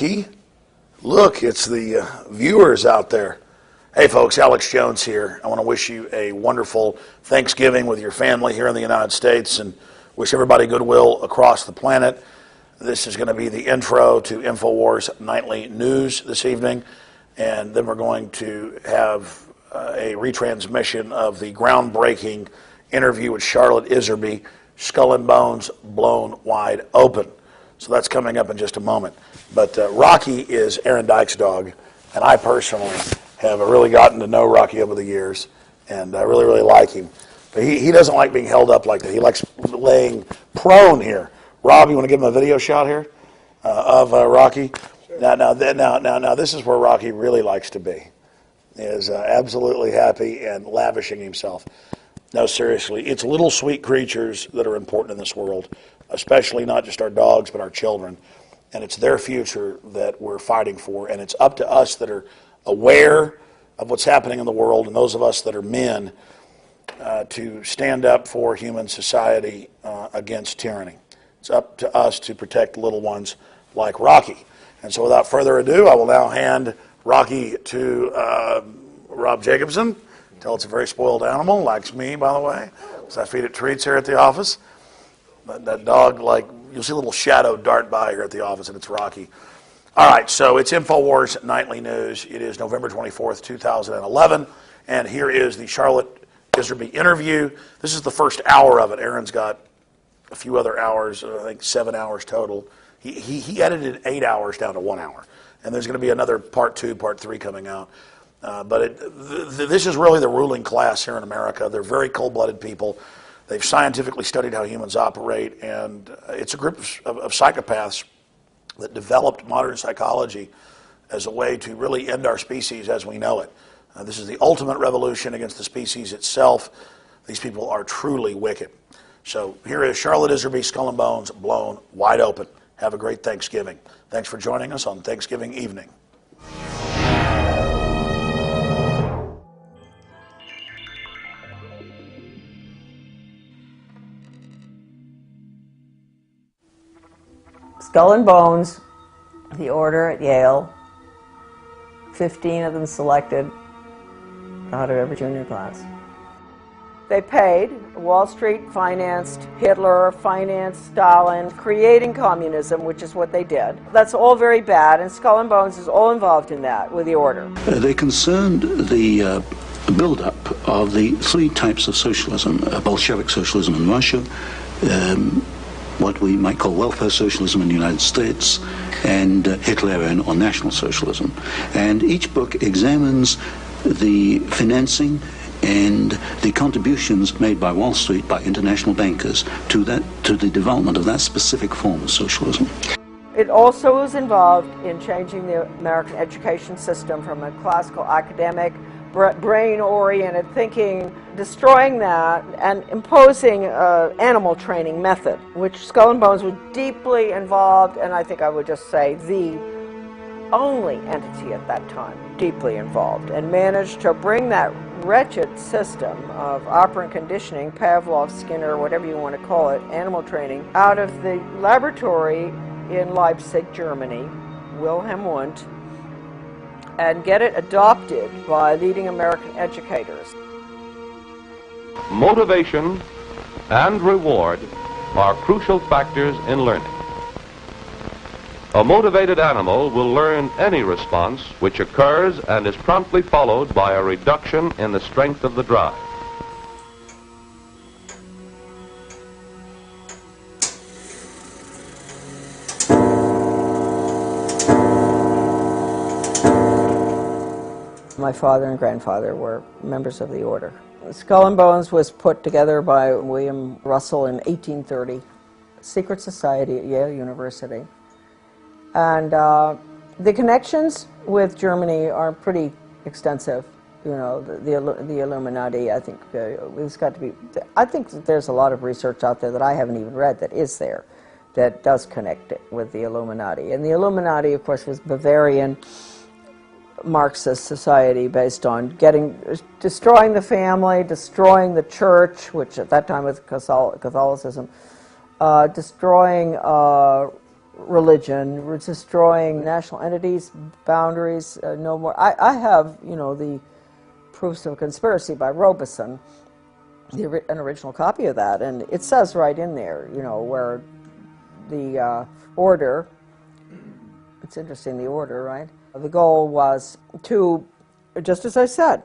Rocky. Look, it's the viewers out there. Hey folks, Alex Jones here. I want to wish you a wonderful Thanksgiving with your family here in the United States and wish everybody goodwill across the planet. This is going to be the intro to Infowars Nightly News this evening, and then we're going to have a retransmission of the groundbreaking interview with Charlotte Iserby, Skull and Bones Blown Wide Open. So that's coming up in just a moment. But Rocky is Aaron Dyke's dog, and I personally have really gotten to know Rocky over the years, and I really, really like him. But he doesn't like being held up like that. He likes laying prone here. Rob, you want to give him a video shot here of Rocky? Sure. Now, this is where Rocky really likes to be. He is absolutely happy and lavishing himself. No, seriously, it's little sweet creatures that are important in this world, especially not just our dogs, but our children. And it's their future that we're fighting for, and it's up to us that are aware of what's happening in the world, and those of us that are men, to stand up for human society against tyranny. It's up to us to protect little ones like Rocky. And so without further ado, I will now hand Rocky to Rob Jacobson. Tell it's a very spoiled animal, likes me, by the way, because I feed it treats here at the office. That dog, like, you'll see a little shadow dart by here at the office, and it's Rocky. All right, so it's Infowars Nightly News. It is November 24th, 2011, and here is the Charlotte Iserby interview. This is the first hour of it. Aaron's got a few other hours, I think 7 hours total. He edited 8 hours down to 1 hour, and there's going to be another part 2, part 3 coming out. But this is really the ruling class here in America. They're very cold-blooded people. They've scientifically studied how humans operate, and it's a group of psychopaths that developed modern psychology as a way to really end our species as we know it. This is the ultimate revolution against the species itself. These people are truly wicked. So here is Charlotte Iserby, Skull and Bones Blown Wide Open. Have a great Thanksgiving. Thanks for joining us on Thanksgiving evening. Skull and Bones, the order at Yale, 15 of them selected out of every junior class. They paid. Wall Street financed Hitler, financed Stalin, creating communism, which is what they did. That's all very bad, and Skull and Bones is all involved in that with the order. They concerned the build-up of the three types of socialism: Bolshevik socialism in Russia, what we might call welfare socialism in the United States, and Hitlerian or National Socialism. And each book examines the financing and the contributions made by Wall Street, by international bankers, to the development of that specific form of socialism. It also was involved in changing the American education system from a classical academic, brain-oriented thinking, destroying that, and imposing an animal training method, which Skull and Bones was deeply involved, and I think I would just say the only entity at that time deeply involved, and managed to bring that wretched system of operant conditioning, Pavlov, Skinner, whatever you want to call it, animal training, out of the laboratory in Leipzig, Germany, Wilhelm Wundt, and get it adopted by leading American educators. Motivation and reward are crucial factors in learning. A motivated animal will learn any response which occurs and is promptly followed by a reduction in the strength of the drive. My father and grandfather were members of the order. Skull and Bones was put together by William Russell in 1830, secret society at Yale University. And the connections with Germany are pretty extensive. You know, the Illuminati, I think it's got to be, I think that there's a lot of research out there that I haven't even read that is there, that does connect it with the Illuminati. And the Illuminati, of course, was Bavarian Marxist society based on destroying the family, destroying the church, which at that time was Catholicism, destroying religion. We're destroying national entities, boundaries, no more. I have, the Proofs of Conspiracy by Robeson, an original copy of that, and it says right in there, where the order, it's interesting, the order, right? The goal was to, just as I said,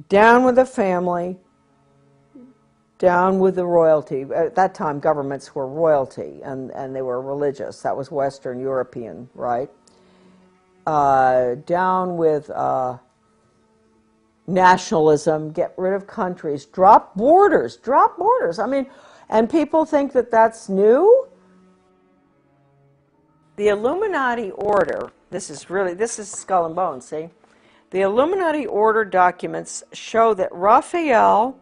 down with the family, down with the royalty. At that time, governments were royalty, and they were religious. That was Western European, right? Down with nationalism, get rid of countries, drop borders. I mean, and people think that that's new. The Illuminati order, this is skull and bones, see? The Illuminati order documents show that Raphael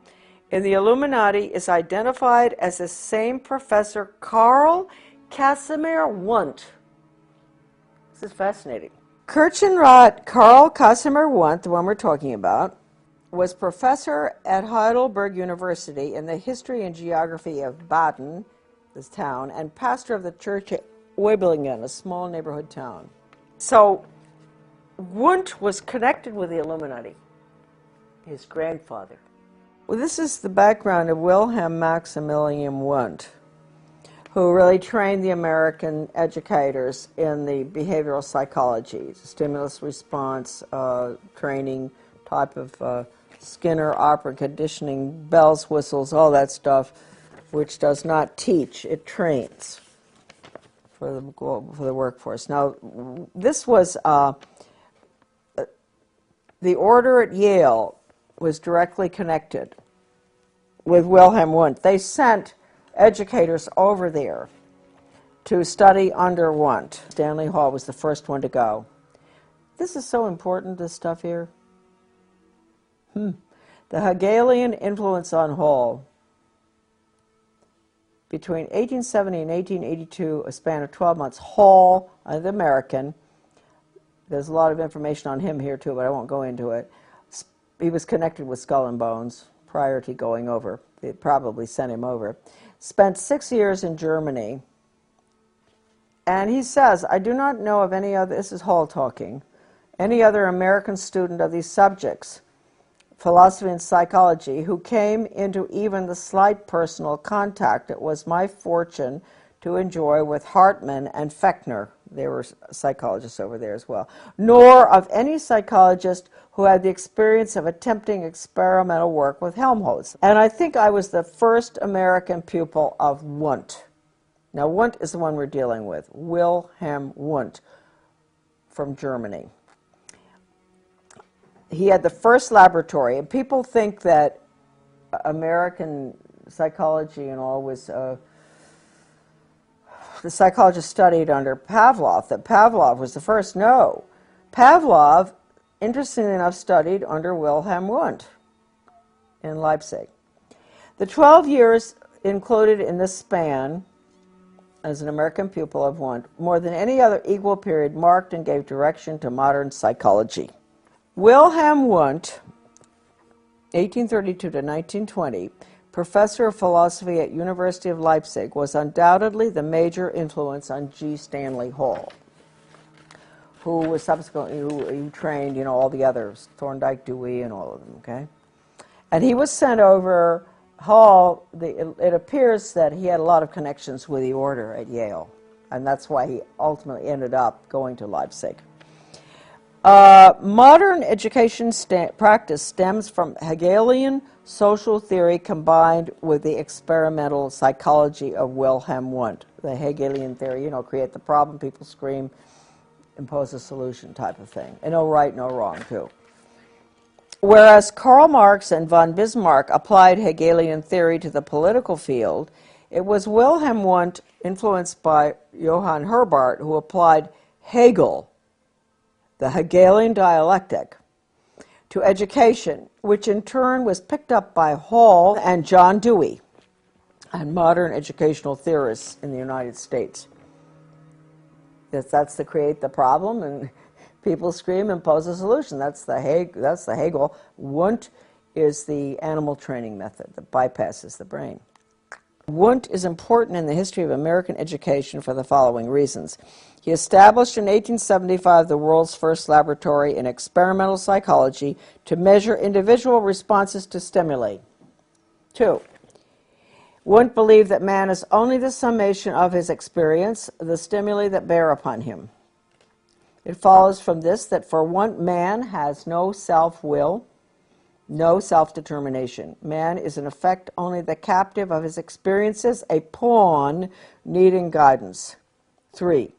in the Illuminati is identified as the same Professor Karl Casimir Wundt. This is fascinating. Kirchenrat Karl Casimir Wundt, the one we're talking about, was professor at Heidelberg University in the history and geography of Baden, this town, and pastor of the church at Weibelingen, a small neighborhood town. So Wundt was connected with the Illuminati, his grandfather. Well, this is the background of Wilhelm Maximilian Wundt, who really trained the American educators in the behavioral psychology, stimulus response training type of Skinner, operant conditioning, bells, whistles, all that stuff, which does not teach, it trains for the workforce. Now, this was the order at Yale was directly connected with Wilhelm Wundt. They sent educators over there to study under Wundt. Stanley Hall was the first one to go. This is so important, this stuff here. The Hegelian influence on Hall. Between 1870 and 1882, a span of 12 months, Hall, the American, there's a lot of information on him here too, but I won't go into it. He was connected with Skull and Bones prior to going over. They probably sent him over. Spent 6 years in Germany. And he says, I do not know of any other, this is Hall talking, any other American student of these subjects, philosophy and psychology, who came into even the slight personal contact it was my fortune to enjoy with Hartmann and Fechner. They were psychologists over there as well. Nor of any psychologist who had the experience of attempting experimental work with Helmholtz. And I think I was the first American pupil of Wundt. Now, Wundt is the one we're dealing with, Wilhelm Wundt from Germany. He had the first laboratory, and people think that American psychology and all was, the psychologist studied under Pavlov, that Pavlov was the first. No. Pavlov, interestingly enough, studied under Wilhelm Wundt in Leipzig. The 12 years included in this span as an American pupil of Wundt, more than any other equal period, marked and gave direction to modern psychology. Wilhelm Wundt, 1832 to 1920, professor of philosophy at University of Leipzig, was undoubtedly the major influence on G. Stanley Hall, who was subsequently, who trained, all the others, Thorndike, Dewey, and all of them, okay? And he was sent over. Hall, it appears that he had a lot of connections with the order at Yale, and that's why he ultimately ended up going to Leipzig. Modern education practice stems from Hegelian social theory combined with the experimental psychology of Wilhelm Wundt. The Hegelian theory, create the problem, people scream, impose a solution type of thing. And no right, no wrong, too. Whereas Karl Marx and von Bismarck applied Hegelian theory to the political field, it was Wilhelm Wundt, influenced by Johann Herbart, who applied Hegel, the Hegelian dialectic, to education, which in turn was picked up by Hall and John Dewey and modern educational theorists in the United States. That's to create the problem and people scream and pose a solution. That's the Hegel. Wundt is the animal training method that bypasses the brain. Wundt is important in the history of American education for the following reasons. He established in 1875 the world's first laboratory in experimental psychology to measure individual responses to stimuli. 2. Wundt believed that man is only the summation of his experience, the stimuli that bear upon him. It follows from this that for Wundt, man has no self-will, no self-determination. Man is in effect only the captive of his experiences, a pawn needing guidance. 3.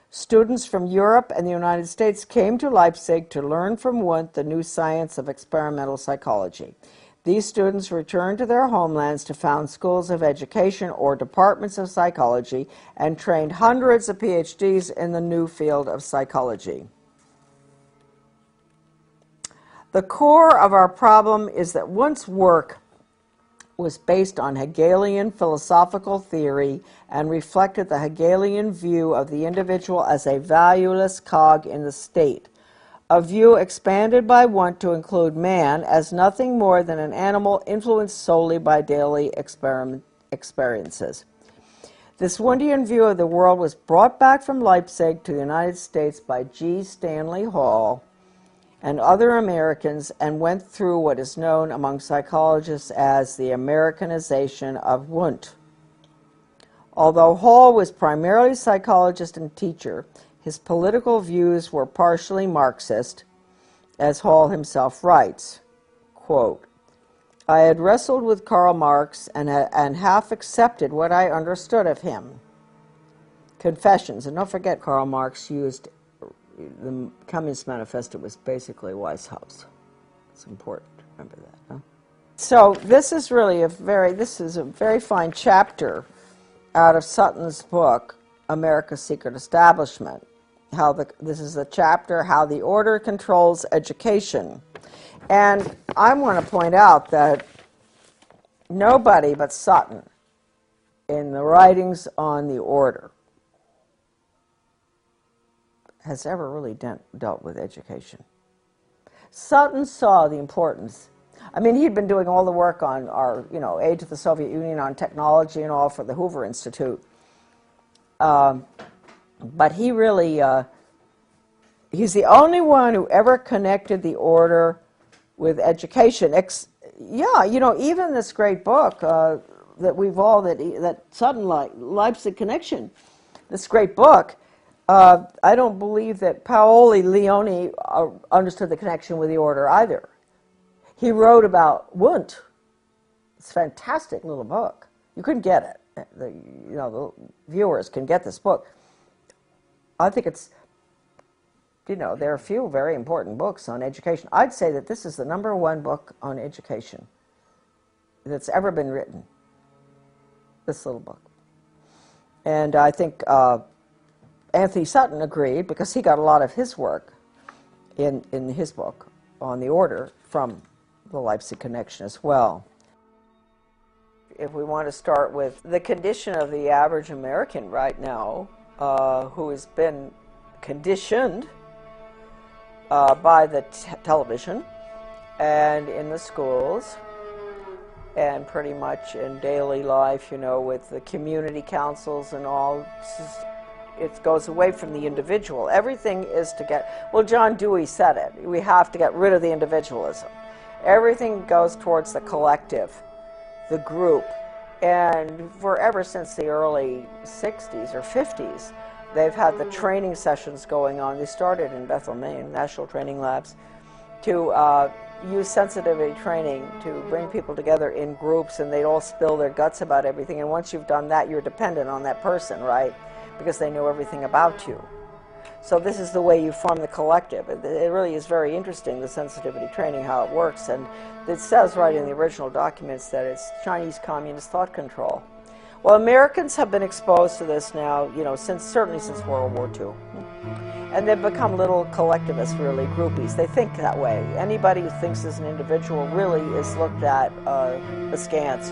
Students from Europe and the United States came to Leipzig to learn from Wundt the new science of experimental psychology. These students returned to their homelands to found schools of education or departments of psychology and trained hundreds of PhDs in the new field of psychology. The core of our problem is that Wundt's work was based on Hegelian philosophical theory and reflected the Hegelian view of the individual as a valueless cog in the state, a view expanded by Wundt to include man as nothing more than an animal influenced solely by daily experiences. This Wundtian view of the world was brought back from Leipzig to the United States by G. Stanley Hall and other Americans and went through what is known among psychologists as the Americanization of Wundt. Although Hall was primarily a psychologist and teacher, his political views were partially Marxist, as Hall himself writes, quote, I had wrestled with Karl Marx and half accepted what I understood of him. Confessions, and don't forget Karl Marx used the Communist Manifesto was basically Weishaupt. It's important to remember that. Huh? So this is really a very fine chapter out of Sutton's book, America's Secret Establishment. This is a chapter, How the Order Controls Education. And I want to point out that nobody but Sutton in the writings on the order has ever really dealt with education. Sutton saw the importance. I mean, he'd been doing all the work on our, aid to the Soviet Union on technology and all for the Hoover Institute. But he really, he's the only one who ever connected the order with education. Even this great book that we've all, that Sutton Leipzig Connection, this great book, I don't believe that Paoli Leone understood the connection with the order either. He wrote about Wundt. It's a fantastic little book. You couldn't get it. The viewers can get this book. I think it's, there are a few very important books on education. I'd say that this is the #1 book on education that's ever been written, this little book. And I think Anthony Sutton agreed, because he got a lot of his work in his book on the order from the Leipzig Connection as well. If we want to start with the condition of the average American right now, who has been conditioned by the television and in the schools and pretty much in daily life, with the community councils and all, it goes away from the individual. Everything is to get, John Dewey said it, we have to get rid of the individualism. Everything goes towards the collective, the group. And ever since the early 60s or 50s, they've had the training sessions going on. They started in Bethel, Maine, National Training Labs, to use sensitivity training to bring people together in groups, and they'd all spill their guts about everything. And once you've done that, you're dependent on that person, right? Because they know everything about you. So this is the way you form the collective. It really is very interesting, the sensitivity training, how it works. And it says right in the original documents that it's Chinese communist thought control. Well, Americans have been exposed to this now, certainly since World War II. And they've become little collectivists, really, groupies. They think that way. Anybody who thinks as an individual really is looked at askance,